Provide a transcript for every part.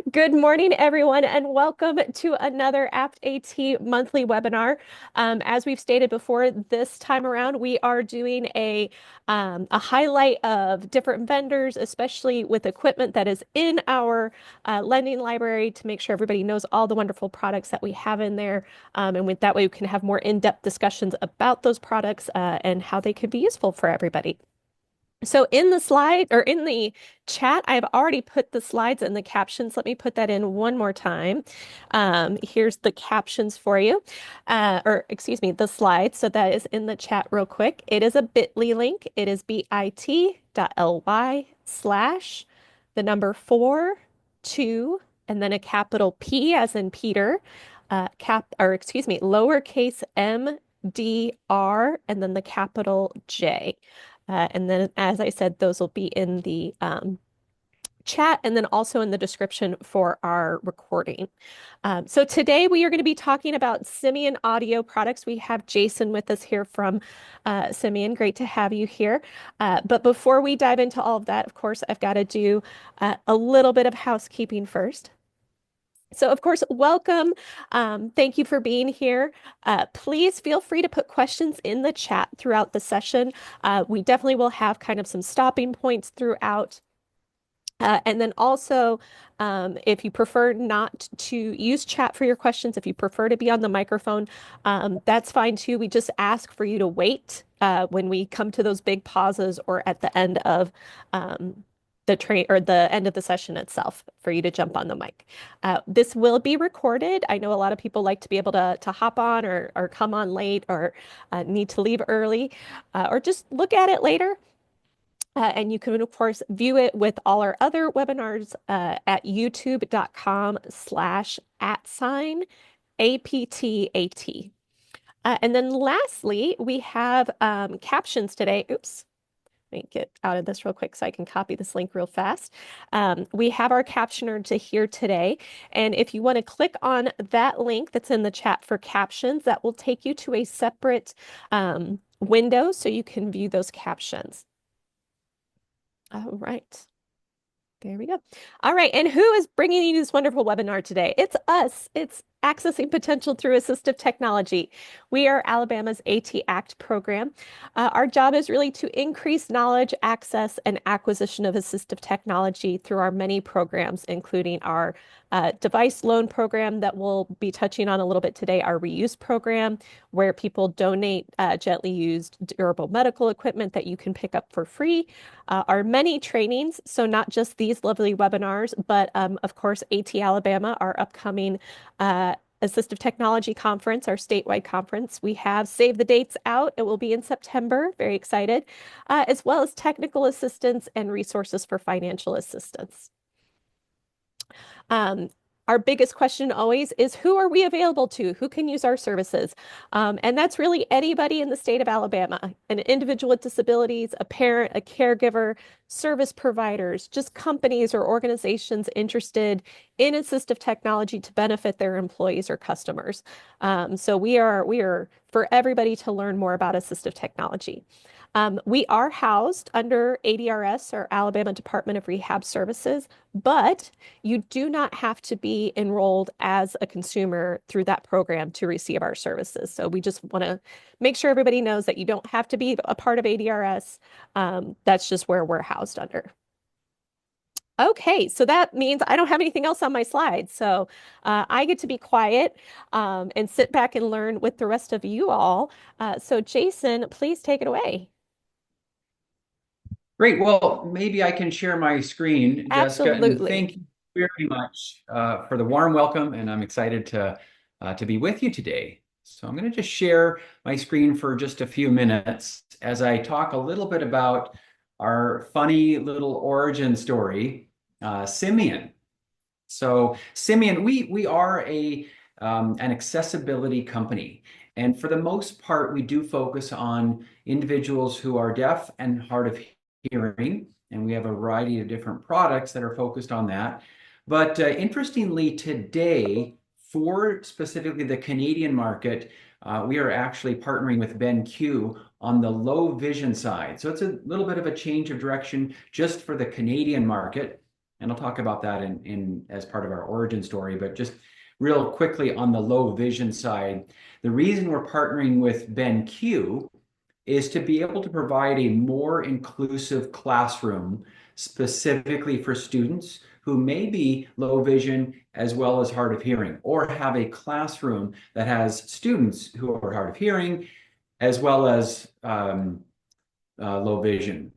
Good morning, everyone, and welcome to another APTAT monthly webinar. As we've stated before, this time around, we are doing a highlight of different vendors, especially with equipment that is in our lending library to make sure everybody knows all the wonderful products that we have in there. And with that way, we can have more in-depth discussions about those products and how they could be useful for everybody. So in the slide or in the chat, I've already put the slides and the captions. Let me put that in one more time. Here's the captions for you, or excuse me, the slides. So that is in the chat real quick. It is a bit.ly link. It is bit.ly/ the number 4, 2, and then a capital P as in Peter, lowercase m.d.r. and then the capital J. And then, as I said, those will be in the chat and then also in the description for our recording. So today we are going to be talking about Simeon audio products. We have Jason with us here from Simeon. Great to have you here. But before we dive into all of that, of course, I've got to do a little bit of housekeeping first. So, of course, welcome. Thank you for being here. Please feel free to put questions in the chat throughout the session. We definitely will have kind of some stopping points throughout. And then also, if you prefer not to use chat for your questions, if you prefer to be on the microphone, that's fine too. We just ask for you to wait when we come to those big pauses or at the end of the train or the end of the session itself for you to jump on the mic. This will be recorded. I know a lot of people like to be able to hop on or come on late or need to leave early or just look at it later. And you can, of course, view it with all our other webinars at youtube.com/@APTAT. And then lastly, we have captions today. Oops. Let me get out of this real quick so I can copy this link real fast. We have our captioner to here today. And if you want to click on that link that's in the chat for captions, that will take you to a separate window so you can view those captions. All right. There we go. All right. And who is bringing you this wonderful webinar today? It's us. It's Accessing Potential Through Assistive Technology. We are Alabama's AT-ACT program. Our job is really to increase knowledge, access, and acquisition of assistive technology through our many programs, including our device loan program that we'll be touching on a little bit today, our reuse program, where people donate gently used durable medical equipment that you can pick up for free, our many trainings, so not just these lovely webinars, but of course, AT Alabama, our upcoming Assistive Technology Conference, our statewide conference. We have save the dates out. It will be in September. Very excited, as well as technical assistance and resources for financial assistance. Our biggest question always is who are we available to? Who can use our services? And that's really anybody in the state of Alabama, an individual with disabilities, a parent, a caregiver, service providers, just companies or organizations interested in assistive technology to benefit their employees or customers. So we are for everybody to learn more about assistive technology. We are housed under ADRS, or Alabama Department of Rehab Services, but you do not have to be enrolled as a consumer through that program to receive our services. So we just want to make sure everybody knows that you don't have to be a part of ADRS. That's just where we're housed under. Okay, so that means I don't have anything else on my slides. So I get to be quiet and sit back and learn with the rest of you all. So Jason, please take it away. Great. Well, maybe I can share my screen, Jessica, and Absolutely. thank you very much for the warm welcome. And I'm excited to be with you today. So I'm going to just share my screen for just a few minutes as I talk a little bit about our funny little origin story, Simeon. So Simeon, we are an accessibility company. And for the most part, we do focus on individuals who are deaf and hard of hearing, and we have a variety of different products that are focused on that. But interestingly, today, for specifically the Canadian market, we are actually partnering with BenQ on the low vision side. So it's a little bit of a change of direction just for the Canadian market. And I'll talk about that in as part of our origin story, but just real quickly on the low vision side, the reason we're partnering with BenQ is to be able to provide a more inclusive classroom specifically for students who may be low vision as well as hard of hearing, or have a classroom that has students who are hard of hearing as well as low vision.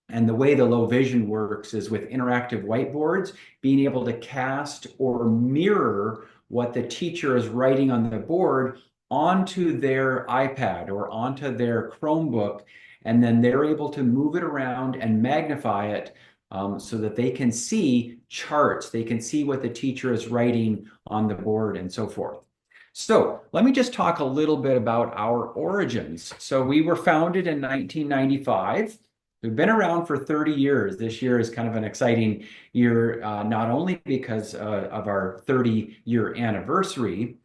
And the way the low vision works is with interactive whiteboards, being able to cast or mirror what the teacher is writing on the board onto their iPad or onto their Chromebook, and then they're able to move it around and magnify it so that they can see charts, they can see what the teacher is writing on the board and so forth. So let me just talk a little bit about our origins. So we were founded in 1995. We've been around for 30 years. This year is kind of an exciting year, not only because of our 30-year anniversary,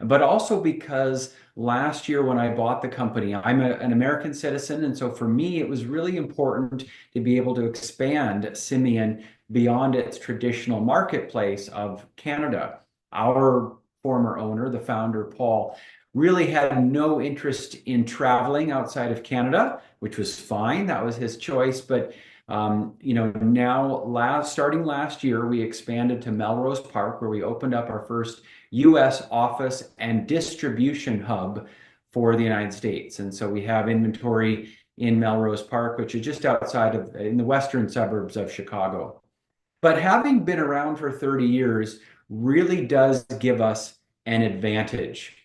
but also because last year when I bought the company, I'm an American citizen. And so for me, it was really important to be able to expand Simeon beyond its traditional marketplace of Canada. Our former owner, the founder, Paul, really had no interest in traveling outside of Canada, which was fine. That was his choice. But now starting last year, we expanded to Melrose Park, where we opened up our first U.S. office and distribution hub for the United States. And so we have inventory in Melrose Park, which is just outside of in the western suburbs of Chicago. But having been around for 30 years really does give us an advantage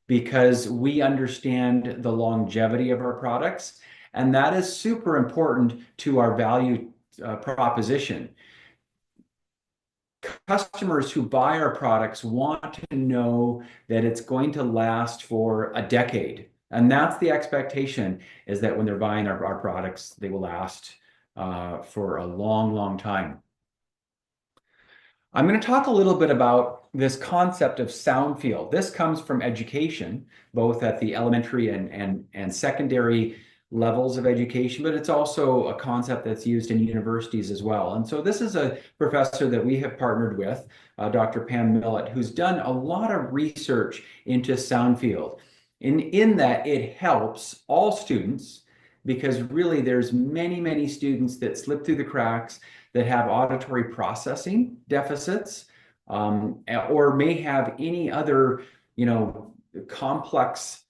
because we understand the longevity of our products, and that is super important to our value proposition. Customers who buy our products want to know that it's going to last for a decade. And that's the expectation, is that when they're buying our products, they will last for a long, long time. I'm going to talk a little bit about this concept of Soundfield. This comes from education, both at the elementary and secondary levels of education, but it's also a concept that's used in universities as well. And so this is a professor that we have partnered with, Dr. Pam Millett, who's done a lot of research into Soundfield. In that it helps all students, because really there's many, many students that slip through the cracks that have auditory processing deficits, or may have any other, complex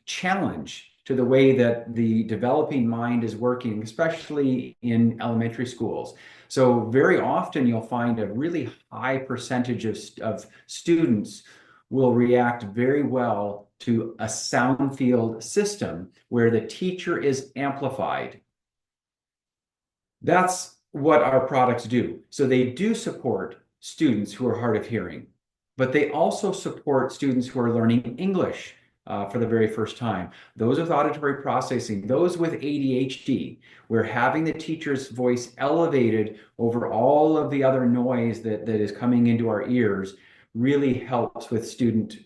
challenge to the way that the developing mind is working, especially in elementary schools. So very often you'll find a really high percentage of students will react very well to a sound field system where the teacher is amplified. That's what our products do. So they do support students who are hard of hearing, but they also support students who are learning English for the very first time. Those with auditory processing, those with ADHD, where having the teacher's voice elevated over all of the other noise that is coming into our ears really helps with student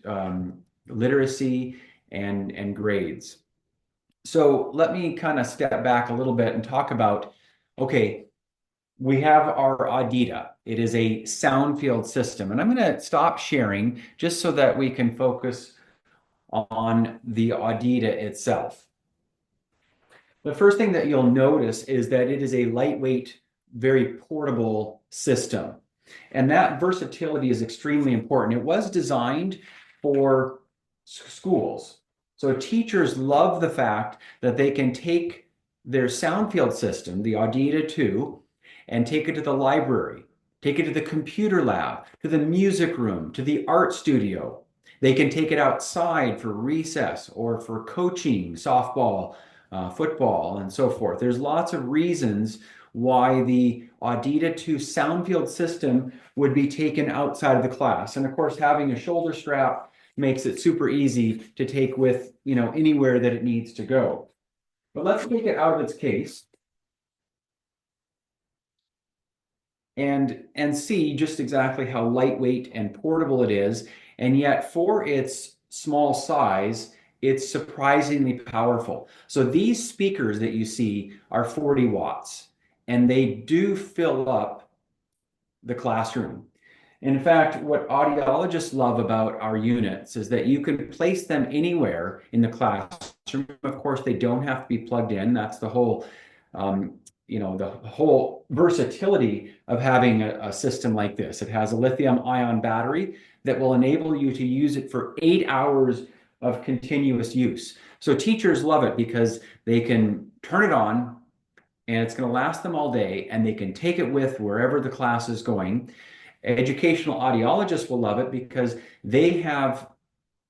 literacy and grades. So let me kind of step back a little bit and talk about, okay, we have our Audita. It is a sound field system. And I'm going to stop sharing just so that we can focus on the Audita itself. The first thing that you'll notice is that it is a lightweight, very portable system. And that versatility is extremely important. It was designed for schools. So teachers love the fact that they can take their sound field system, the Audita II, and take it to the library, take it to the computer lab, to the music room, to the art studio. They can take it outside for recess or for coaching, softball, football, and so forth. There's lots of reasons why the Audita II Soundfield system would be taken outside of the class. And of course, having a shoulder strap makes it super easy to take with, anywhere that it needs to go. But let's take it out of its case and see just exactly how lightweight and portable it is. And yet for its small size, it's surprisingly powerful. So these speakers that you see are 40 watts. and they do fill up the classroom. In fact, what audiologists love about our units is that you can place them anywhere in the classroom. Of course, they don't have to be plugged in. That's the whole, the whole versatility of having a system like this. It has a lithium-ion battery that will enable you to use it for 8 hours of continuous use. So teachers love it because they can turn it on and it's going to last them all day, and they can take it with wherever the class is going. Educational audiologists will love it because they have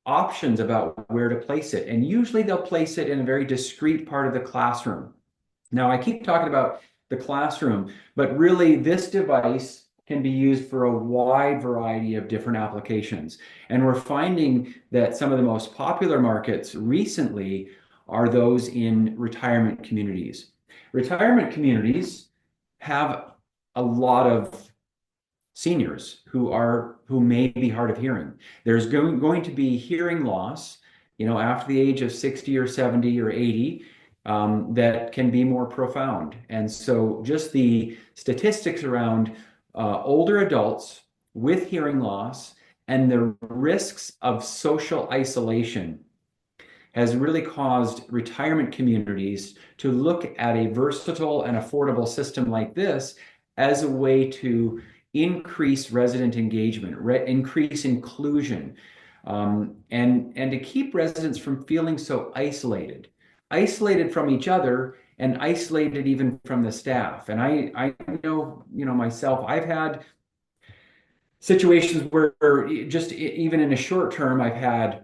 options about where to place it. And usually they'll place it in a very discrete part of the classroom. Now, I keep talking about the classroom, but really this device can be used for a wide variety of different applications. And we're finding that some of the most popular markets recently are those in retirement communities. Retirement communities have a lot of seniors who may be hard of hearing. There's going to be hearing loss, after the age of 60 or 70 or 80, that can be more profound. And so just the statistics around older adults with hearing loss and the risks of social isolation has really caused retirement communities to look at a versatile and affordable system like this as a way to increase resident engagement, increase inclusion, and to keep residents from feeling so isolated from each other and isolated even from the staff. And I know, myself, I've had situations where just even in a short term, I've had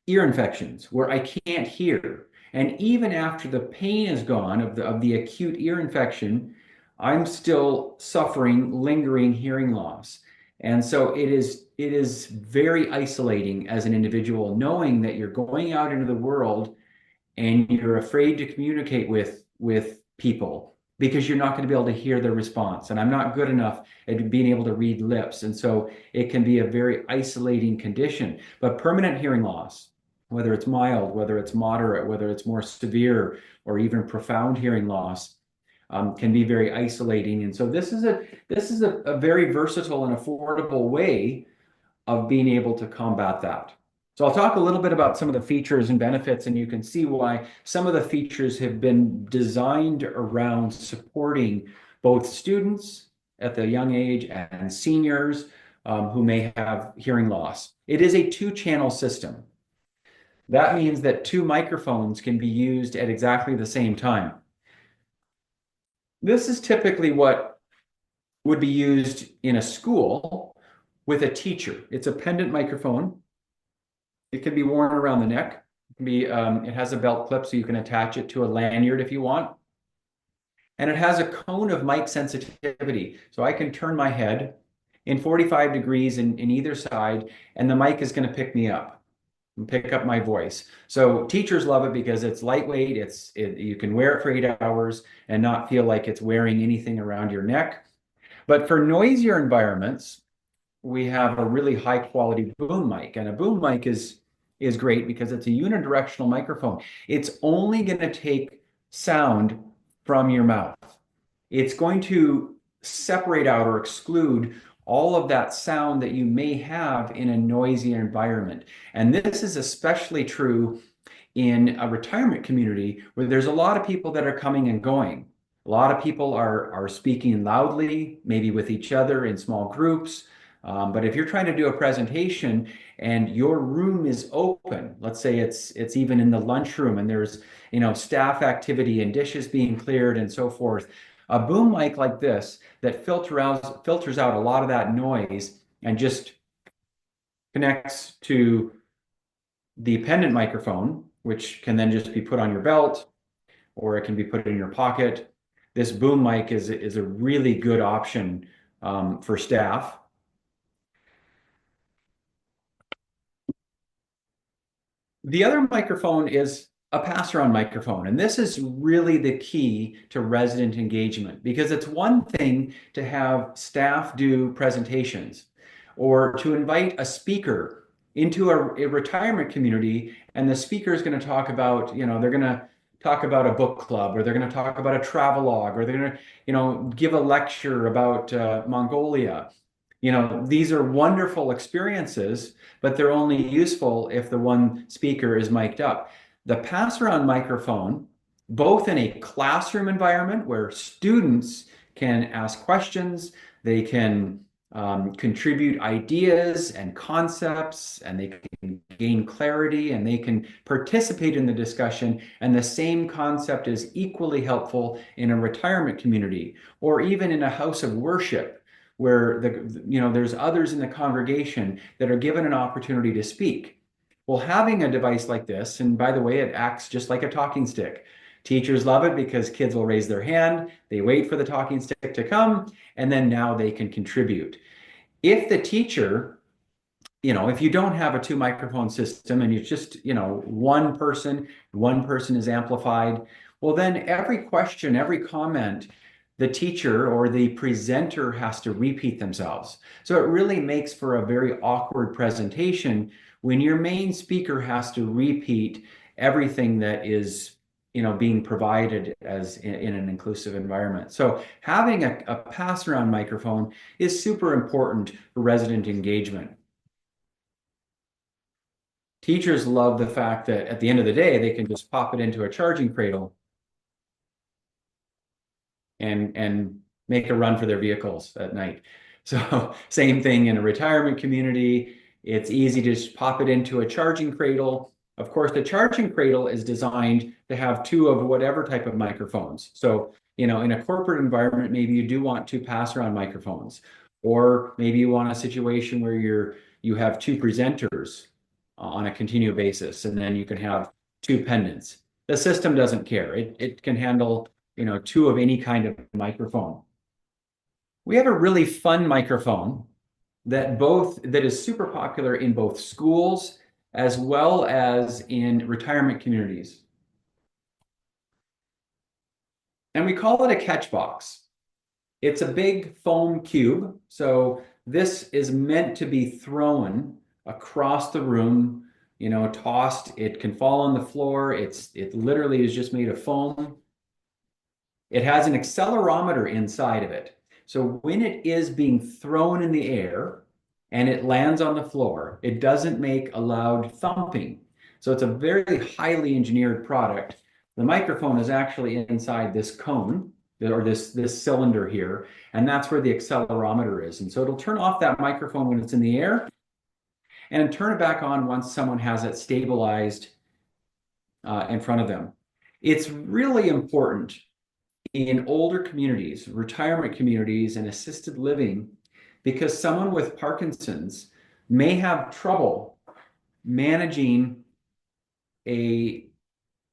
ear infections where I can't hear. And even after the pain is gone of the acute ear infection, I'm still suffering lingering hearing loss. And so it is very isolating as an individual, knowing that you're going out into the world and you're afraid to communicate with people because you're not going to be able to hear their response. And I'm not good enough at being able to read lips. And so it can be a very isolating condition. But permanent hearing loss, whether it's mild, whether it's moderate, whether it's more severe, or even profound hearing loss, can be very isolating. And so this is a very versatile and affordable way of being able to combat that. So I'll talk a little bit about some of the features and benefits, and you can see why some of the features have been designed around supporting both students at the young age and seniors who may have hearing loss. It is a two-channel system. That means that two microphones can be used at exactly the same time. This is typically what would be used in a school with a teacher. It's a pendant microphone. It can be worn around the neck. It has a belt clip so you can attach it to a lanyard if you want. And it has a cone of mic sensitivity. So I can turn my head in 45 degrees in either side, and the mic is going to pick me up and pick up my voice. So teachers love it because it's lightweight. You can wear it for 8 hours and not feel like it's wearing anything around your neck. But for noisier environments, we have a really high quality boom mic, and a boom mic is great because it's a unidirectional microphone. It's only going to take sound from your mouth. It's going to separate out or exclude all of that sound that you may have in a noisy environment. And this is especially true in a retirement community where there's a lot of people that are coming and going. A lot of people are speaking loudly, maybe with each other in small groups. But if you're trying to do a presentation and your room is open, let's say it's even in the lunchroom and there's staff activity and dishes being cleared and so forth, a boom mic like this that filters out a lot of that noise and just connects to the pendant microphone, which can then just be put on your belt or it can be put in your pocket. This boom mic is a really good option for staff. The other microphone is a pass-around microphone, and this is really the key to resident engagement because it's one thing to have staff do presentations or to invite a speaker into a retirement community, and the speaker is going to talk about, they're going to talk about a book club, or they're going to talk about a travelogue, or they're going to, give a lecture about Mongolia. These are wonderful experiences, but they're only useful if the one speaker is mic'd up. The pass-around microphone, both in a classroom environment where students can ask questions, they can contribute ideas and concepts, and they can gain clarity, and they can participate in the discussion. And the same concept is equally helpful in a retirement community or even in a house of worship where there's others in the congregation that are given an opportunity to speak. Well, having a device like this, and by the way, it acts just like a talking stick. Teachers love it because kids will raise their hand, they wait for the talking stick to come, and then now they can contribute. If the teacher, if you don't have a two microphone system and you just, one person is amplified, well, then every question, every comment, the teacher or the presenter has to repeat themselves. So it really makes for a very awkward presentation when your main speaker has to repeat everything that is being provided as in an inclusive environment. So having a pass around microphone is super important for resident engagement. Teachers love the fact that at the end of the day, they can just pop it into a charging cradle and make a run for their vehicles at night. So same thing in a retirement community. It's easy to just pop it into a charging cradle. Of course, the charging cradle is designed to have two of whatever type of microphones. So, in a corporate environment, maybe you do want two pass around microphones, or maybe you want a situation where you have two presenters on a continual basis, and then you can have two pendants. The system doesn't care. It can handle, two of any kind of microphone. We have a really fun microphone that is super popular in both schools as well as in retirement communities. And we call it a catch box. It's a big foam cube. So this is meant to be thrown across the room, tossed. It can fall on the floor. It literally is just made of foam. It has an accelerometer inside of it. So when it is being thrown in the air and it lands on the floor, it doesn't make a loud thumping. So it's a very highly engineered product. The microphone is actually inside this cone or this cylinder here, and that's where the accelerometer is. And so it'll turn off that microphone when it's in the air and turn it back on once someone has it stabilized in front of them. It's really important in older communities, retirement communities, and assisted living, because someone with Parkinson's may have trouble managing a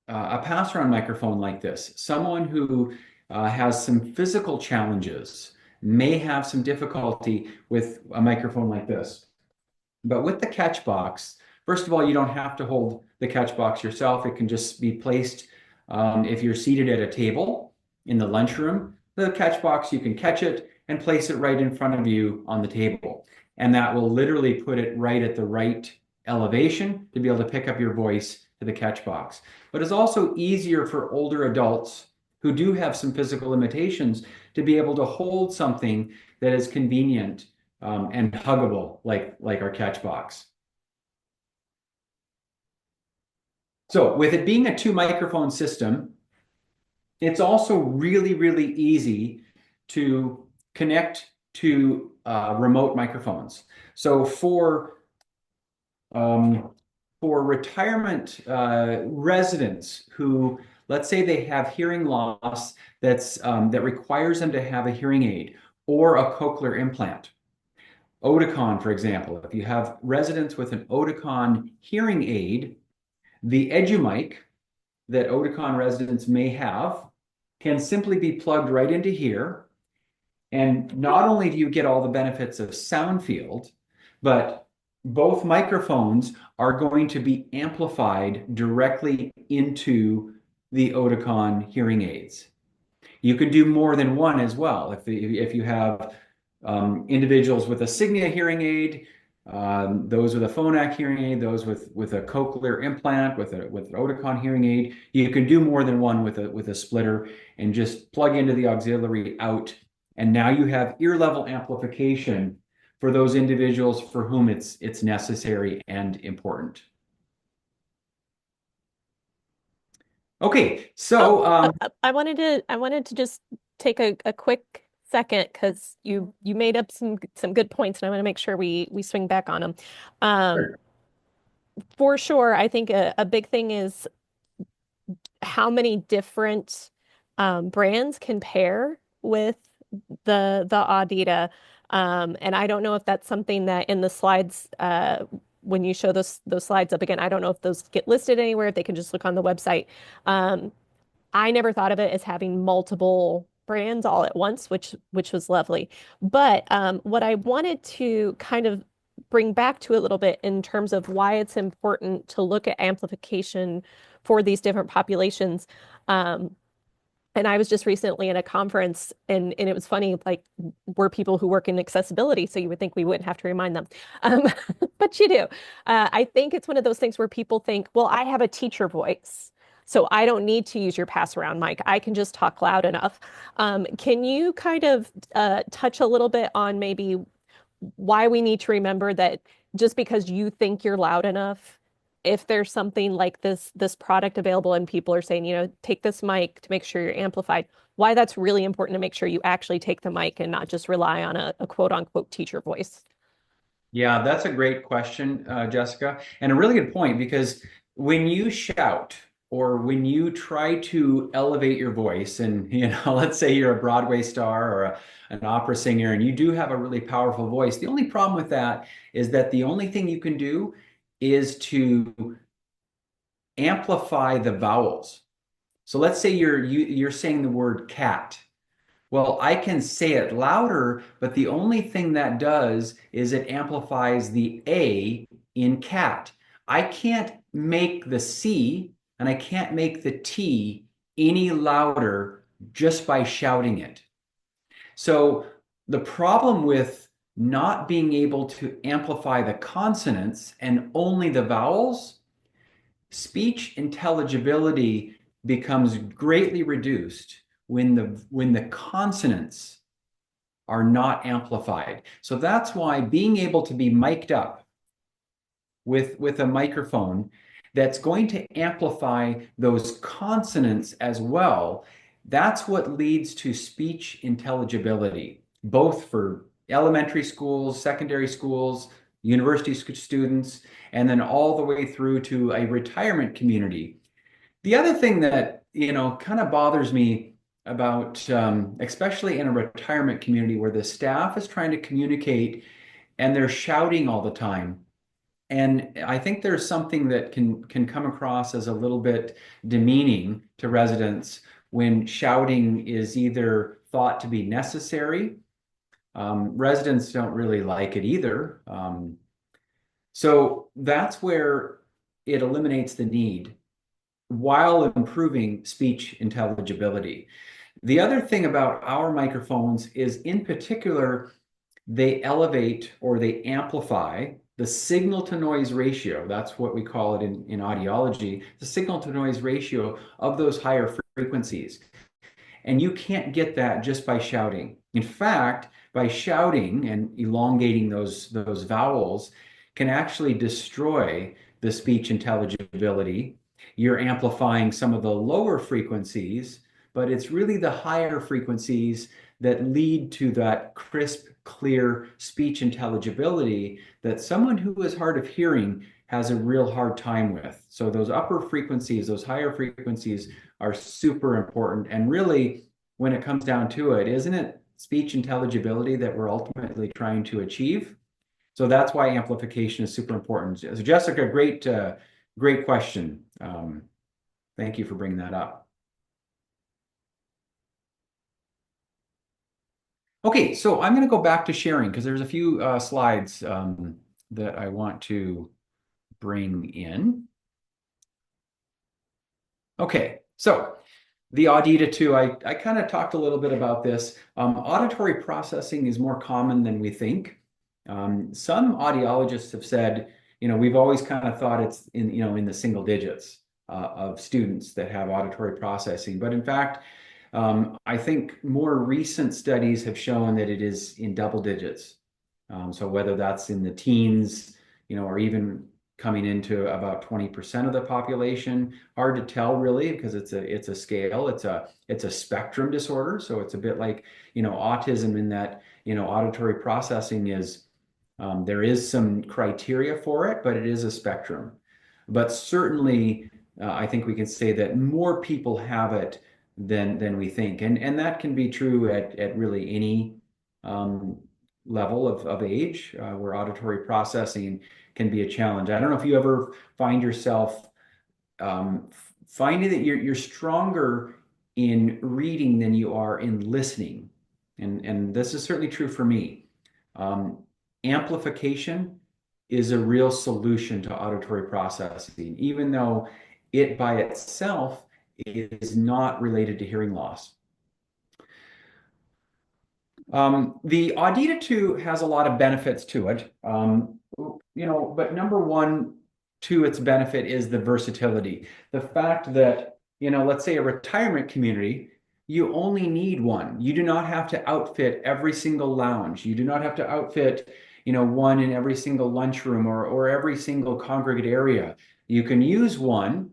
pass-around microphone like this. Someone who has some physical challenges may have some difficulty with a microphone like this. But with the catch box, first of all, you don't have to hold the catch box yourself. It can just be placed if you're seated at a table in the lunchroom. The catch box, you can catch it and place it right in front of you on the table. And that will literally put it right at the right elevation to be able to pick up your voice to the catch box. But it's also easier for older adults who do have some physical limitations to be able to hold something that is convenient and huggable like our catch box. So with it being a two microphone system, it's also really, really easy to connect to remote microphones. So for retirement residents who, let's say they have hearing loss that requires them to have a hearing aid or a cochlear implant. Oticon, for example, if you have residents with an Oticon hearing aid, the EduMic that Oticon residents may have can simply be plugged right into here. And not only do you get all the benefits of Soundfield, but both microphones are going to be amplified directly into the Oticon hearing aids. You could do more than one as well. If you have individuals with a Signia hearing aid, those with a phonak hearing aid, those with a cochlear implant, with an Oticon hearing aid. You can do more than one with a splitter and just plug into the auxiliary out. And now you have ear level amplification for those individuals for whom it's necessary and important. Okay, Oh, so I wanted to just take a quick second because you made up some good points, and I want to make sure we swing back on them. Um, sure. for sure, I think a big thing is how many different brands can pair with the Audita. And I don't know if that's something that in the slides, when you show those slides up again, I don't know if those get listed anywhere, if they can just look on the website. Um, I never thought of it as having multiple brands all at once, which was lovely. But what I wanted to kind of bring back to a little bit in terms of why it's important to look at amplification for these different populations. Um, and I was just recently in a conference, and it was funny, like we're people who work in accessibility, so you would think we wouldn't have to remind them. Um, but you do. I think it's one of those things where people think, well, I have a teacher voice, so I don't need to use your pass around mic. I can just talk loud enough. Can you kind of touch a little bit on maybe why we need to remember that just because you think you're loud enough, if there's something like this product available and people are saying, take this mic to make sure you're amplified, why that's really important to make sure you actually take the mic and not just rely on a quote unquote teacher voice. Yeah, that's a great question, Jessica, and a really good point because when you shout or when you try to elevate your voice, and let's say you're a Broadway star or an opera singer, and you do have a really powerful voice, the only problem with that is that the only thing you can do is to amplify the vowels. So let's say you're saying the word cat. Well, I can say it louder, but the only thing that does is it amplifies the A in cat. I can't make the C and I can't make the T any louder just by shouting it. So the problem with not being able to amplify the consonants and only the vowels, speech intelligibility becomes greatly reduced when the consonants are not amplified. So that's why being able to be mic'd up with a microphone that's going to amplify those consonants as well, that's what leads to speech intelligibility, both for elementary schools, secondary schools, university students, and then all the way through to a retirement community. The other thing that, kind of bothers me about, especially in a retirement community where the staff is trying to communicate and they're shouting all the time. And I think there's something that can come across as a little bit demeaning to residents when shouting is either thought to be necessary. Residents don't really like it either. So that's where it eliminates the need while improving speech intelligibility. The other thing about our microphones is, in particular, they elevate or they amplify the signal to noise ratio. That's what we call it in audiology, the signal to noise ratio of those higher frequencies. And you can't get that just by shouting. In fact, by shouting and elongating those vowels can actually destroy the speech intelligibility. You're amplifying some of the lower frequencies, but it's really the higher frequencies that lead to that crisp, clear speech intelligibility that someone who is hard of hearing has a real hard time with. So those upper frequencies, those higher frequencies are super important. And really, when it comes down to it, isn't it speech intelligibility that we're ultimately trying to achieve? So that's why amplification is super important. So Jessica, great question. Thank you for bringing that up. Okay, so I'm going to go back to sharing because there's a few slides that I want to bring in. Okay, so the Audita II, I kind of talked a little bit about this. Auditory processing is more common than we think. Some audiologists have said, we've always kind of thought it's in the single digits of students that have auditory processing. But in fact, I think more recent studies have shown that it is in double digits. So whether that's in the teens, or even coming into about 20% of the population, hard to tell really because it's a scale, it's a spectrum disorder. So it's a bit like, autism in that, auditory processing is there is some criteria for it, but it is a spectrum. But certainly, I think we can say that more people have it than we think, and that can be true at really any um, level of age where auditory processing can be a challenge. I don't know if you ever find yourself um, finding that you're stronger in reading than you are in listening, and this is certainly true for me. Um, Amplification is a real solution to auditory processing, even though it by itself is not related to hearing loss. The Audita 2 has a lot of benefits to it, but number one to its benefit is the versatility. The fact that, let's say a retirement community, you only need one. You do not have to outfit every single lounge. You do not have to outfit, one in every single lunchroom or every single congregate area. You can use one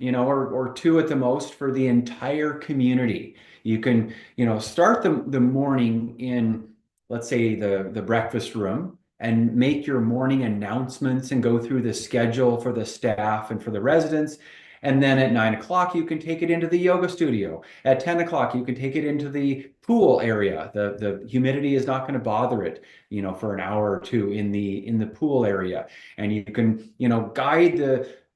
or two at the most for the entire community. You can, start the morning in, let's say, the breakfast room and make your morning announcements and go through the schedule for the staff and for the residents. And then at 9 o'clock, you can take it into the yoga studio. At 10 o'clock, you can take it into the pool area. The humidity is not going to bother it, for an hour or two in the pool area. And you can, guide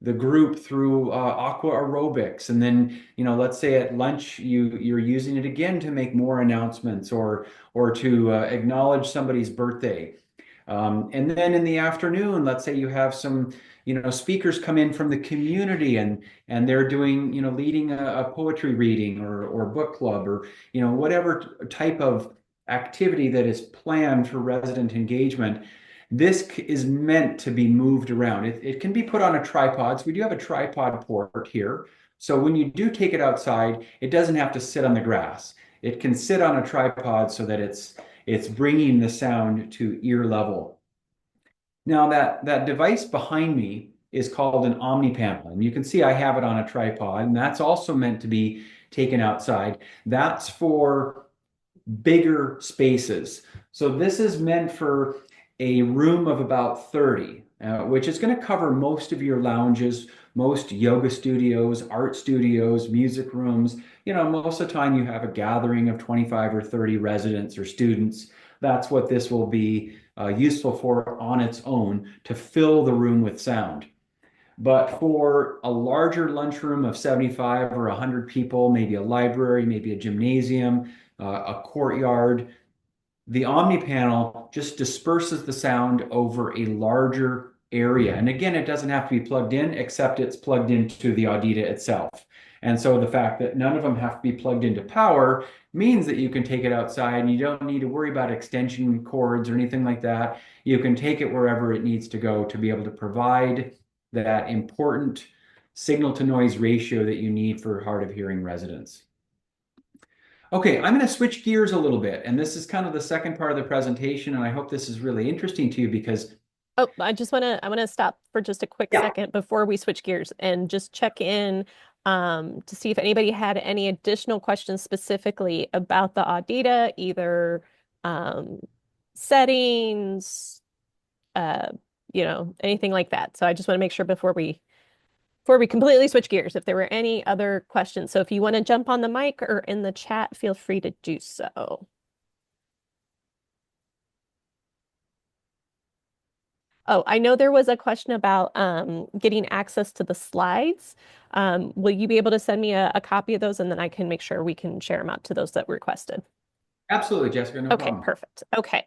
the group through aqua aerobics, and then let's say at lunch you're using it again to make more announcements or to acknowledge somebody's birthday, and then in the afternoon, let's say you have some speakers come in from the community and they're doing leading a poetry reading or book club or whatever type of activity that is planned for resident engagement. This is meant to be moved around. It can be put on a tripod. So we do have a tripod port here. So when you do take it outside, it doesn't have to sit on the grass. It can sit on a tripod so that it's bringing the sound to ear level. Now that device behind me is called an Omni panel, and you can see I have it on a tripod, and that's also meant to be taken outside. That's for bigger spaces. So this is meant for a room of about 30, which is going to cover most of your lounges, most yoga studios, art studios, music rooms. Most of the time you have a gathering of 25 or 30 residents or students. That's what this will be useful for on its own to fill the room with sound. But for a larger lunchroom of 75 or 100 people, maybe a library, maybe a gymnasium, a courtyard, the Omni panel just disperses the sound over a larger area. And again, it doesn't have to be plugged in, except it's plugged into the Audita itself. And so the fact that none of them have to be plugged into power means that you can take it outside and you don't need to worry about extension cords or anything like that. You can take it wherever it needs to go to be able to provide that important signal to noise ratio that you need for hard of hearing residents. Okay, I'm going to switch gears a little bit, and this is kind of the second part of the presentation, and I hope this is really interesting to you because Oh, I want to stop for just a quick yeah, second before we switch gears and just check in to see if anybody had any additional questions specifically about the Audita, either um, settings, uh, anything like that. So I just want to make sure before we completely switch gears, if there were any other questions. So if you want to jump on the mic or in the chat, feel free to do so. Oh, I know there was a question about getting access to the slides. Will you be able to send me a copy of those and then I can make sure we can share them out to those that requested? absolutely, Jessica, no Okay, problem. perfect. Okay.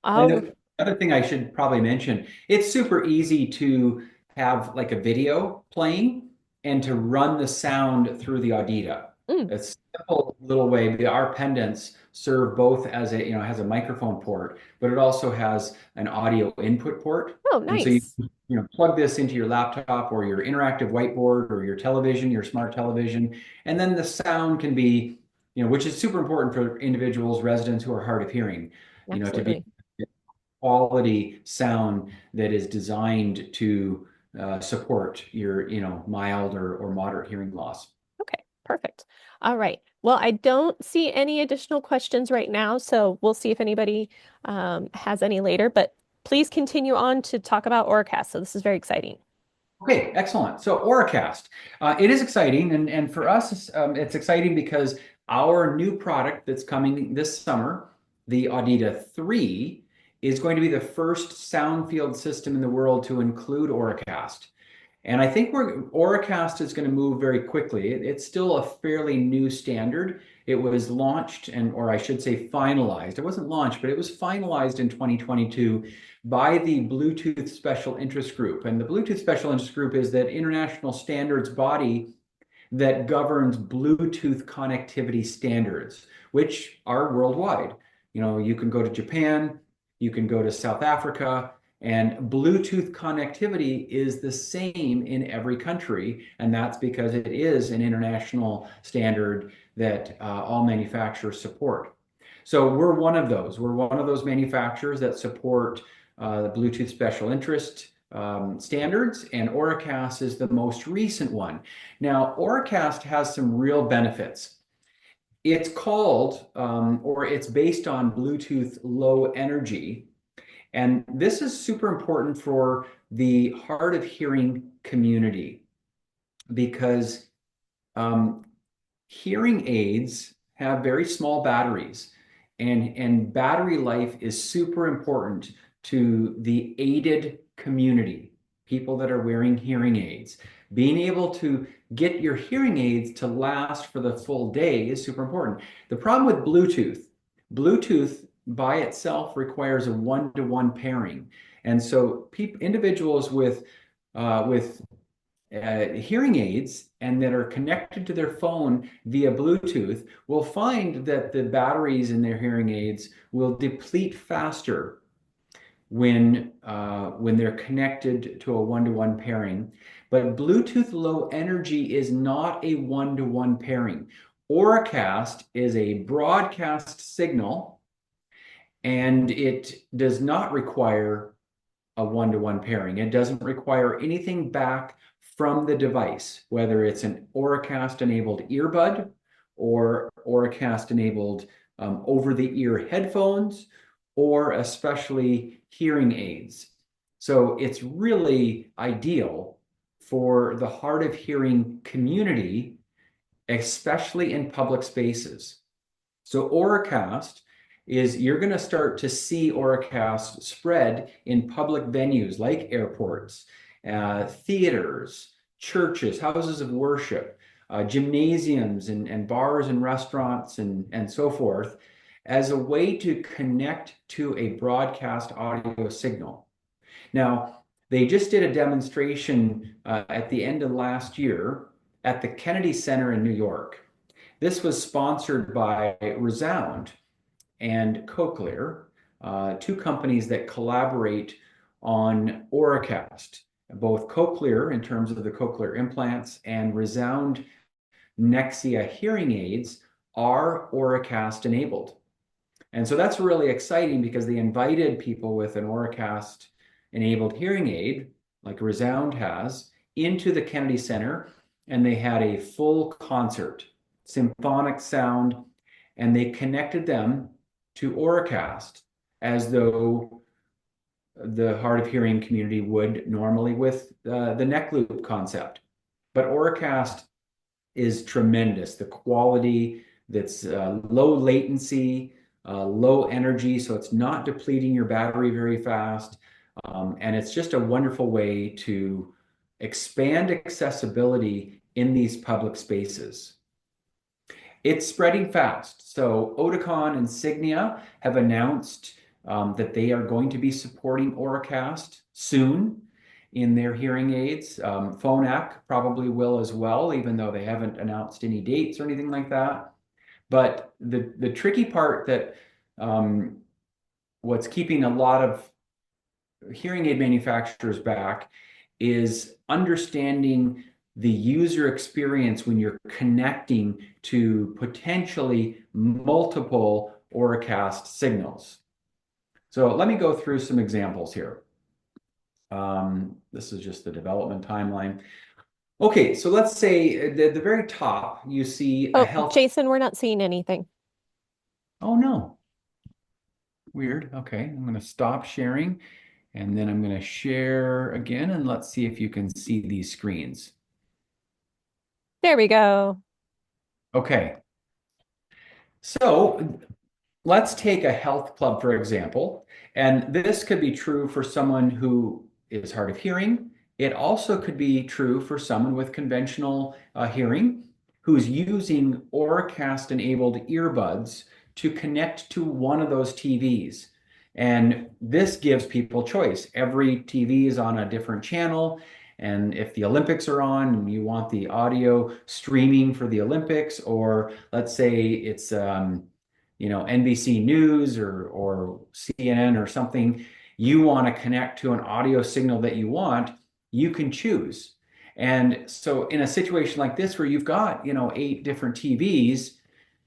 And Oh, the other thing I should probably mention, it's super easy to have like a video playing and to run the sound through the Audita. Mm. It's a simple little way. Our pendants serve both as a, has a microphone port, but it also has an audio input port. Oh, And so nice. plug this into your laptop or your interactive whiteboard or your television, your smart television, and then the sound can be, which is super important for individuals, residents who are hard of hearing, to be Absolutely. quality sound that is designed to support your, mild or moderate hearing loss. Okay, perfect. All right. Well, I don't see any additional questions right now, so we'll see if anybody has any later, but please continue on to talk about Auracast. So this is very exciting. Okay, excellent. So Auracast, it is exciting, and for us, it's exciting because our new product that's coming this summer, the Audita 3, is going to be the first Soundfield system in the world to include Auracast. And I think Auracast is going to move very quickly. It's still a fairly new standard. It was launched or I should say finalized. It wasn't launched, but it was finalized in 2022 by the Bluetooth Special Interest Group. And the Bluetooth Special Interest Group is that international standards body that governs Bluetooth connectivity standards, which are worldwide. You can go to Japan, you can go to South Africa, and Bluetooth connectivity is the same in every country. And that's because it is an international standard that all manufacturers support. So we're one of those. We're one of those manufacturers that support the Bluetooth special interest standards, and Auracast is the most recent one. Now, Auracast has some real benefits. It's called, or it's based on Bluetooth Low Energy, and this is super important for the hard of hearing community because um, hearing aids have very small batteries, and battery life is super important to the aided community, people that are wearing hearing aids. Being able to get your hearing aids to last for the full day is super important. The problem with Bluetooth by itself requires a one-to-one pairing. And so individuals with hearing aids and that are connected to their phone via Bluetooth will find that the batteries in their hearing aids will deplete faster when they're connected to a one-to-one pairing. But Bluetooth Low Energy is not a one-to-one pairing. Auracast is a broadcast signal, and it does not require a one-to-one pairing. It doesn't require anything back from the device, whether it's an Auracast enabled earbud or Auracast enabled over-the-ear headphones, or especially hearing aids. So it's really ideal for the hard of hearing community, especially in public spaces. So Auracast is you're going to start to see Auracast spread in public venues like airports, theaters, churches, houses of worship, gymnasiums, and bars and restaurants and so forth as a way to connect to a broadcast audio signal. Now, they just did a demonstration at the end of last year at the Kennedy Center in New York. This was sponsored by Resound and Cochlear, two companies that collaborate on Auracast. Both Cochlear, in terms of the cochlear implants, and Resound Nexia hearing aids are Auracast enabled. And so that's really exciting because they invited people with an Auracast enabled hearing aid, like Resound has, into the Kennedy Center, and they had a full concert, symphonic sound, and they connected them to Auracast as though the hard of hearing community would normally with the neck loop concept. But Auracast is tremendous. The quality that's low latency, low energy, so it's not depleting your battery very fast. And it's just a wonderful way to expand accessibility in these public spaces. It's spreading fast. So Oticon and Signia have announced that they are going to be supporting Auracast soon. in their hearing aids. Phonak probably will as well, even though they haven't announced any dates or anything like that. But the tricky part that um, what's keeping a lot of hearing aid manufacturers back is understanding the user experience when you're connecting to potentially multiple Auracast signals. So let me go through some examples here. This is just the development timeline. Okay, so let's say at the very top, you see a Oh, health. Jason, we're not seeing anything. Oh no, weird. Okay, I'm going to stop sharing and then I'm going to share again and let's see if you can see these screens. There we go. Okay, so let's take a health club, for example, and this could be true for someone who is hard of hearing. It also could be true for someone with conventional hearing who's using Auracast-enabled earbuds to connect to one of those TVs. And this gives people choice. Every TV is on a different channel. And if the Olympics are on and you want the audio streaming for the Olympics, or let's say it's NBC News or CNN or something, you want to connect to an audio signal that you want, you can choose. And so in a situation like this where you've got, 8 different TVs,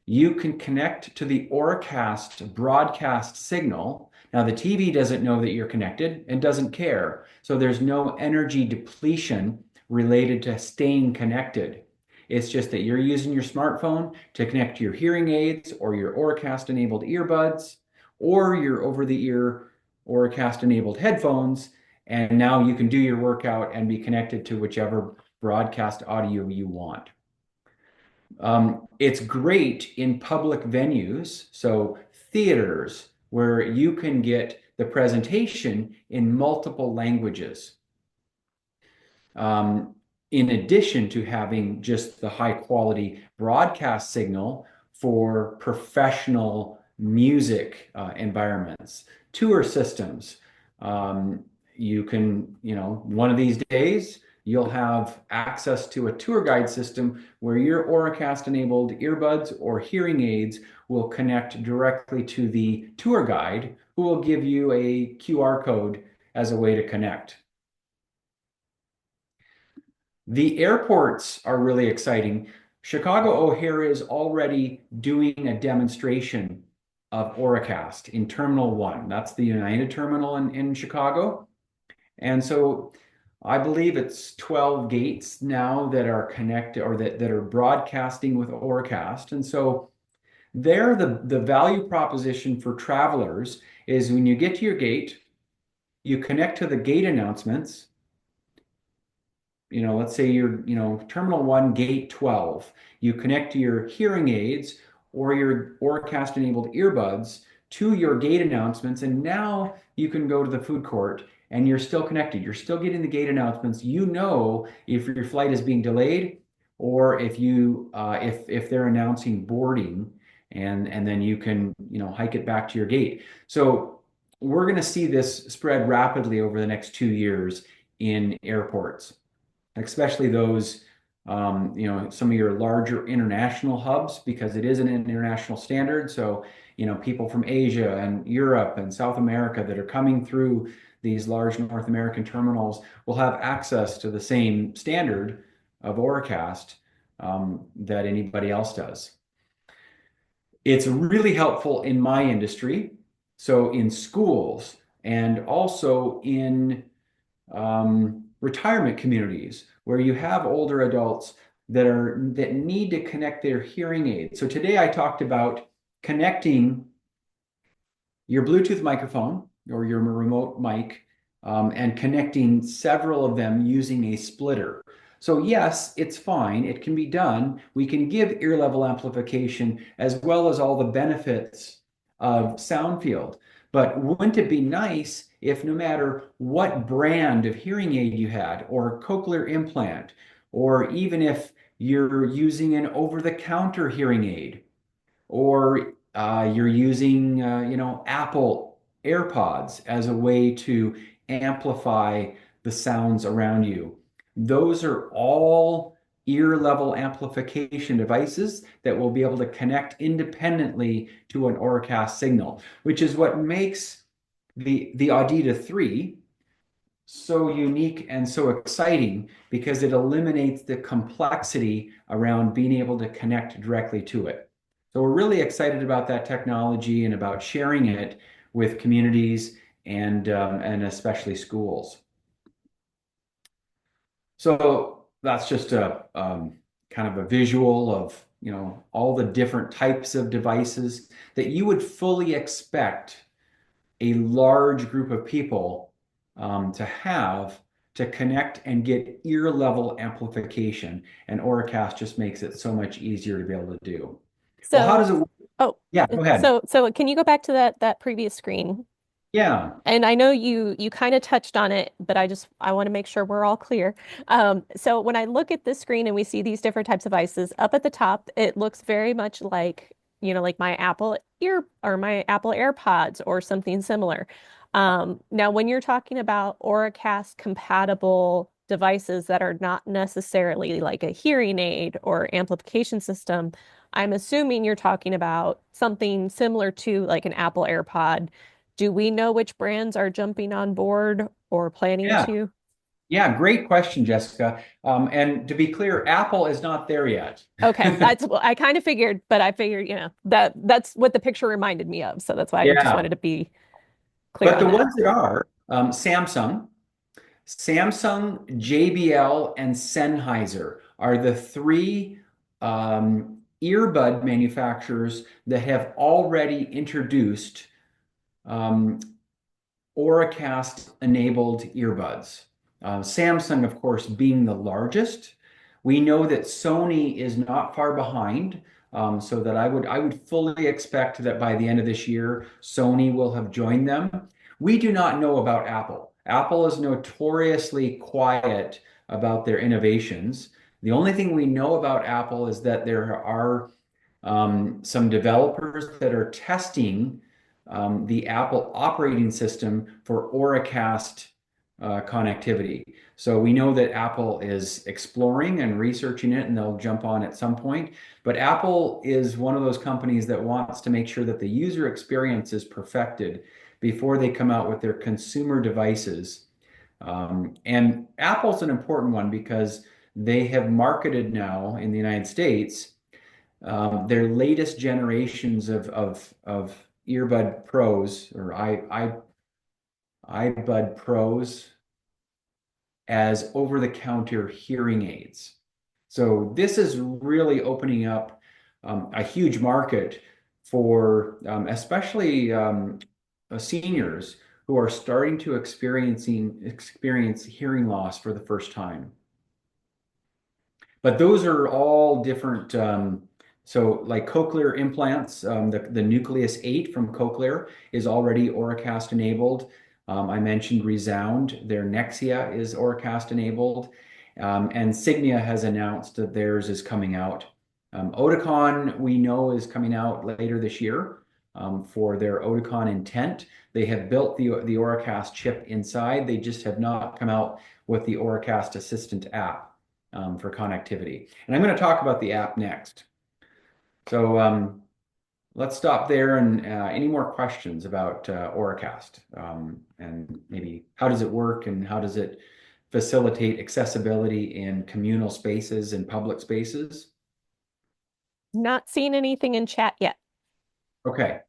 you can connect to the Auracast broadcast signal. Now, the TV doesn't know that you're connected and doesn't care. So there's no energy depletion related to staying connected. It's just that you're using your smartphone to connect to your hearing aids or your Auracast enabled earbuds or your over the ear Auracast enabled headphones. And now you can do your workout and be connected to whichever broadcast audio you want. It's great in public venues, so theaters, where you can get the presentation in multiple languages. Um, in addition to having just the high quality broadcast signal for professional music environments, tour systems. You can, one of these days, you'll have access to a tour guide system where your Auracast enabled earbuds or hearing aids will connect directly to the tour guide who will give you a QR code as a way to connect. The airports are really exciting. Chicago O'Hare is already doing a demonstration of Auracast in Terminal 1. That's the United Terminal in Chicago. And so I believe it's 12 gates now that are connected or that are broadcasting with Auracast. And so there, the value proposition for travelers is when you get to your gate, you connect to the gate announcements. Let's say you're, Terminal 1, Gate 12. You connect your hearing aids or your Auracast enabled earbuds to your gate announcements, and now you can go to the food court and you're still connected. You're still getting the gate announcements. You know if your flight is being delayed or if they're announcing boarding, and then you can, hike it back to your gate. So we're going to see this spread rapidly over the next 2 years in airports, especially those, some of your larger international hubs, because it is an international standard. So, people from Asia and Europe and South America that are coming through these large North American terminals will have access to the same standard of Auracast that anybody else does. It's really helpful in my industry, so in schools and also in retirement communities where you have older adults that need to connect their hearing aids. So today I talked about connecting your Bluetooth microphone or your remote mic and connecting several of them using a splitter. So yes, it's fine. It can be done. We can give ear level amplification as well as all the benefits of Soundfield. But wouldn't it be nice if no matter what brand of hearing aid you had, or cochlear implant, or even if you're using an over-the-counter hearing aid, or you're using, Apple AirPods as a way to amplify the sounds around you. Those are all ear level amplification devices that will be able to connect independently to an Auracast signal, which is what makes the Audita 3 so unique and so exciting because it eliminates the complexity around being able to connect directly to it. So we're really excited about that technology and about sharing it with communities and especially schools. So that's just a kind of a visual of all the different types of devices that you would fully expect a large group of people to have to connect and get ear level amplification. And Auracast just makes it so much easier to be able to do. Well, how So, does it work? oh, Yeah, go ahead. so can you go back to that previous screen? Yeah, And I know you kind of touched on it, but I want to make sure we're all clear. So when I look at this screen and we see these different types of devices up at the top, it looks very much like, like my Apple ear or my Apple AirPods or something similar. Now, when you're talking about Auracast compatible devices that are not necessarily like a hearing aid or amplification system, I'm assuming you're talking about something similar to like an Apple AirPod. Do we know which brands are jumping on board or planning yeah, to? yeah. Great question, Jessica. And to be clear, Apple is not there yet. Okay, that's well, I kind of figured, but I figured, that's what the picture reminded me of. So that's why I just Yeah, wanted to be clear but on the that. ones that are Samsung, JBL, and Sennheiser are the three earbud manufacturers that have already introduced um, Auracast enabled earbuds. Samsung, of course, being the largest. We know that Sony is not far behind, so that I would fully expect that by the end of this year, Sony will have joined them. We do not know about Apple. Apple is notoriously quiet about their innovations. The only thing we know about Apple is that there are some developers that are testing the Apple operating system for Auracast connectivity. So we know that Apple is exploring and researching it, and they'll jump on at some point. But Apple is one of those companies that wants to make sure that the user experience is perfected before they come out with their consumer devices. And Apple's an important one because they have marketed now in the United States their latest generations of earbud pros or iBud pros as over-the-counter hearing aids. So this is really opening up a huge market for especially seniors who are starting to experience hearing loss for the first time. But those are all different. So, like cochlear implants, the Nucleus 8 from Cochlear is already Auracast enabled. I mentioned Resound, their Nexia is Auracast enabled. And Signia has announced that theirs is coming out. Oticon, we know, is coming out later this year for their Oticon Intent. They have built the Auracast chip inside. They just have not come out with the Auracast Assistant app for connectivity. And I'm going to talk about the app next. So let's stop there. And any more questions about Auracast and maybe how does it work and how does it facilitate accessibility in communal spaces and public spaces? Not seeing anything in chat yet. Okay.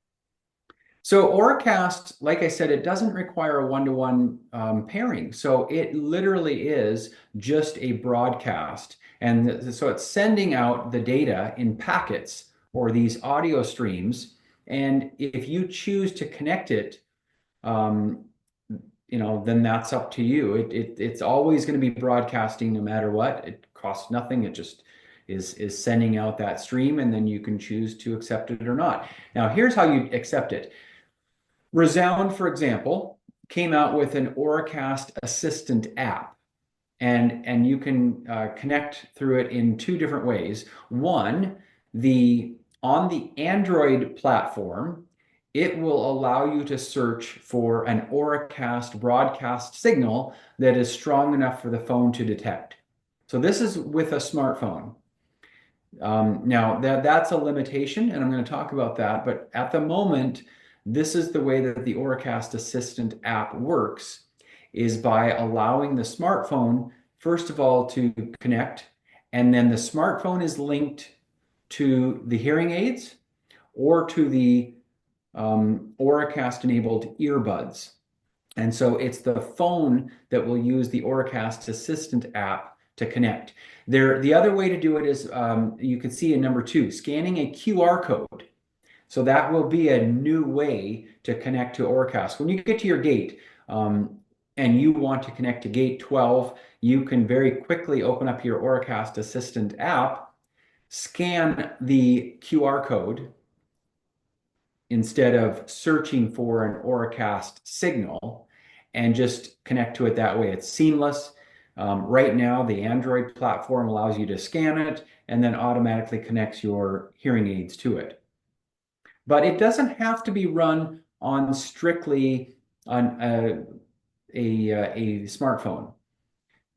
So Auracast, like I said, it doesn't require a one-to-one pairing. So it literally is just a broadcast. And so it's sending out the data in packets or these audio streams. And if you choose to connect it, um, then that's up to you. It's always going to be broadcasting no matter what. It costs nothing. It just is sending out that stream, and then you can choose to accept it or not. Now, here's how you accept it. Resound, for example, came out with an Auracast Assistant app, and you can connect through it in two different ways. One, the on the Android platform, it will allow you to search for an Auracast broadcast signal that is strong enough for the phone to detect. So this is with a smartphone. Now that's a limitation, and I'm going to talk about that. But at the moment, this is the way that the Auracast Assistant app works, is by allowing the smartphone, first of all, to connect, and then the smartphone is linked to the hearing aids or to the Auracast enabled earbuds. And so it's the phone that will use the Auracast Assistant app to connect. The other way to do it is you can see in number 2, scanning a QR code. So that will be a new way to connect to Auracast. When you get to your gate and you want to connect to gate 12, you can very quickly open up your Auracast Assistant app, scan the QR code, instead of searching for an Auracast signal, and just connect to it that way. It's seamless. Right now, the Android platform allows you to scan it and then automatically connects your hearing aids to it. But it doesn't have to be run on strictly on a smartphone.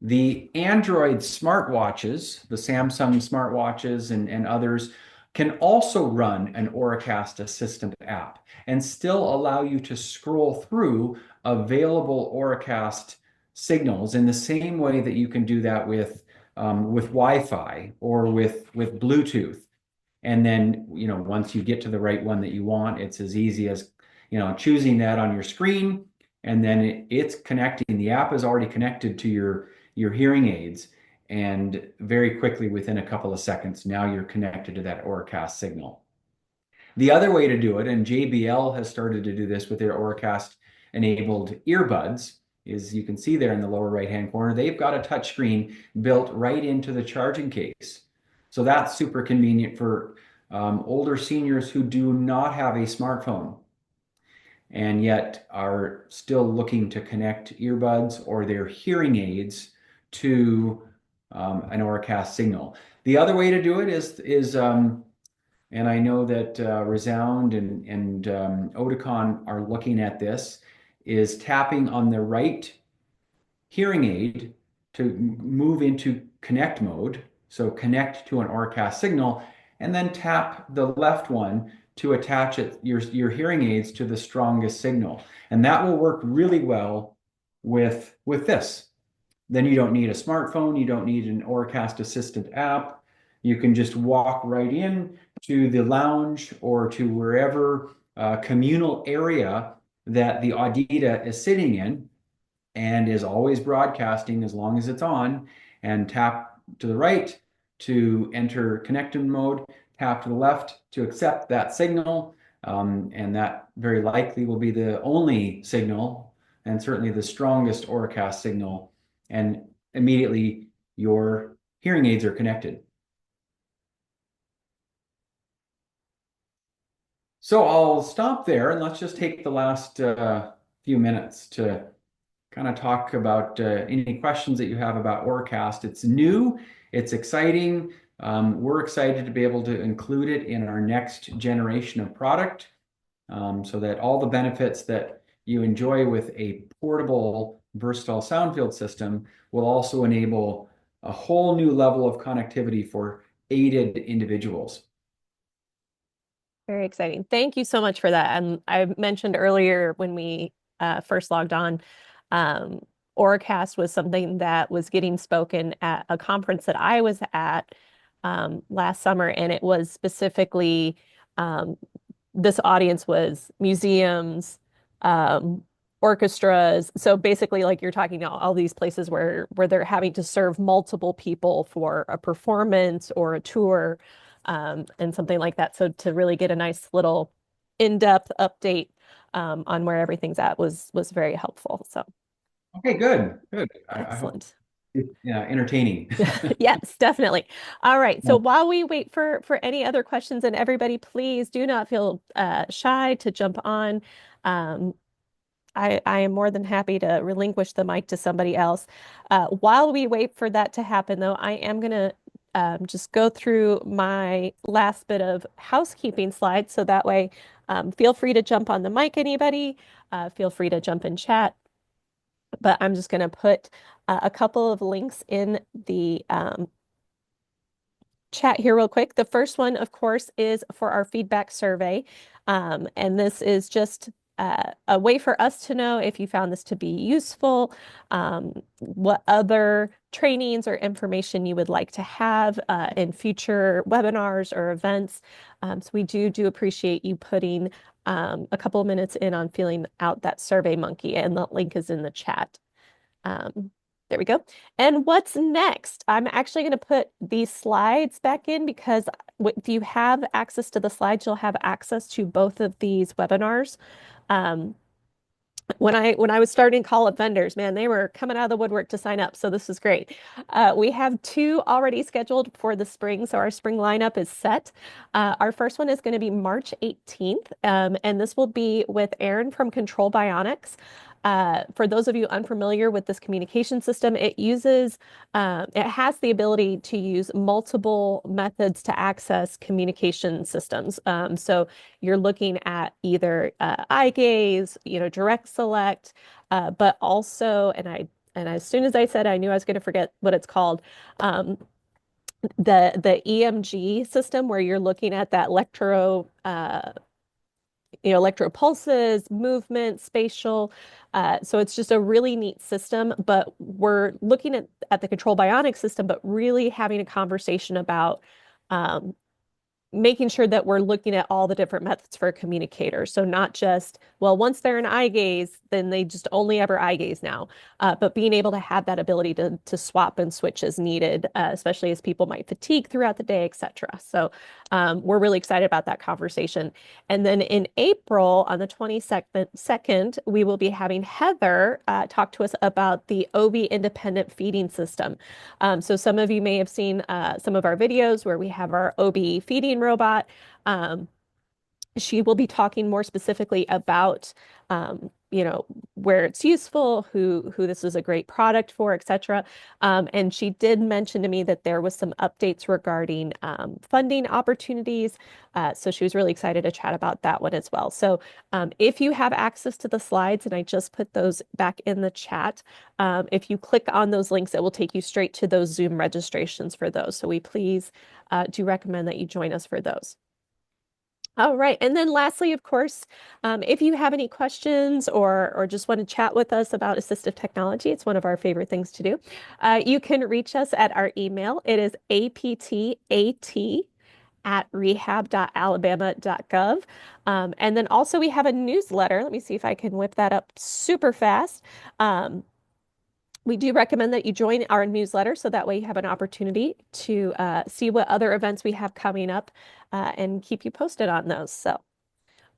The Android smartwatches, the Samsung smartwatches and others, can also run an Auracast Assistant app and still allow you to scroll through available Auracast signals in the same way that you can do that with Wi-Fi or with Bluetooth. And then, once you get to the right one that you want, it's as easy as, choosing that on your screen, and then it's connecting. The app is already connected to your hearing aids, and very quickly, within a couple of seconds, now you're connected to that Auracast signal. The other way to do it, and JBL has started to do this with their Auracast enabled earbuds, is you can see there in the lower right-hand corner, they've got a touchscreen built right into the charging case. So that's super convenient for older seniors who do not have a smartphone and yet are still looking to connect earbuds or their hearing aids to an Auracast signal. The other way to do it is and I know that Resound and Oticon are looking at this, is tapping on the right hearing aid to move into connect mode. So connect to an Auracast signal, and then tap the left one to attach your hearing aids to the strongest signal. And that will work really well with this. Then you don't need a smartphone, you don't need an Auracast Assistant app. You can just walk right in to the lounge or to wherever communal area that the Audita is sitting in, and is always broadcasting as long as it's on, and tap to the right to enter connected mode, tap to the left to accept that signal, and that very likely will be the only signal and certainly the strongest Auracast signal, and immediately your hearing aids are connected. So I'll stop there and let's just take the last few minutes to kind of talk about any questions that you have about Auracast. It's new, it's exciting. We're excited to be able to include it in our next generation of product, so that all the benefits that you enjoy with a portable, versatile Soundfield system will also enable a whole new level of connectivity for aided individuals. Very exciting. Thank you so much for that. And I mentioned earlier when we first logged on, um, Auracast was something that was getting spoken at a conference that I was at last summer, and it was specifically um, this audience was museums, um, orchestras. So basically, like you're talking about all these places where they're having to serve multiple people for a performance or a tour, and something like that. So to really get a nice little in-depth update on where everything's at was very helpful. So Okay, good, good. I hope excellent. it's entertaining. Yes, definitely. All right. So while we wait for any other questions, and everybody, please do not feel shy to jump on. Um, I am more than happy to relinquish the mic to somebody else. While we wait for that to happen, though, I am going to just go through my last bit of housekeeping slides so that way Feel free to jump on the mic, anybody. Feel free to jump in chat. But I'm just going to put a couple of links in the chat here real quick. The first one, of course, is for our feedback survey. And this is just a way for us to know if you found this to be useful, what other trainings or information you would like to have in future webinars or events. So we do appreciate you putting a couple of minutes in on filling out that Survey Monkey, and the link is in the chat. Um, there we go. And what's next? I'm actually going to put these slides back in because if you have access to the slides, you'll have access to both of these webinars. Um, when I was starting call up vendors, man, they were coming out of the woodwork to sign up. So this is great. We have two already scheduled for the spring. So our spring lineup is set. Our first one is going to be March 18th. And this will be with Aaron from Control Bionics. For those of you unfamiliar with this communication system, it has the ability to use multiple methods to access communication systems. So you're looking at either eye gaze, direct select, but also, and as soon as I said, I knew I was going to forget what it's called. The EMG system where you're looking at that electro pulses, movement, spatial. So it's just a really neat system, but we're looking at the Control Bionics system, but really having a conversation about um, making sure that we're looking at all the different methods for a communicator. So not just, well, once they're in eye gaze, then they just only ever eye gaze now. But being able to have that ability to swap and switch as needed, especially as people might fatigue throughout the day, etc. So we're really excited about that conversation. And then in April, on the 22nd, we will be having Heather talk to us about the OB independent feeding system. So some of you may have seen some of our videos where we have our OB feeding robot. She will be talking more specifically about, where it's useful, who this is a great product for, etc. And she did mention to me that there was some updates regarding funding opportunities. So she was really excited to chat about that one as well. So if you have access to the slides, and I just put those back in the chat, if you click on those links, it will take you straight to those Zoom registrations for those. So we please do recommend that you join us for those. All right. And then lastly, of course, if you have any questions or just want to chat with us about assistive technology, it's one of our favorite things to do. You can reach us at our email. It is aptat@rehab.alabama.gov. And then also we have a newsletter. Let me see if I can whip that up super fast. We do recommend that you join our newsletter so that way you have an opportunity to see what other events we have coming up and keep you posted on those. So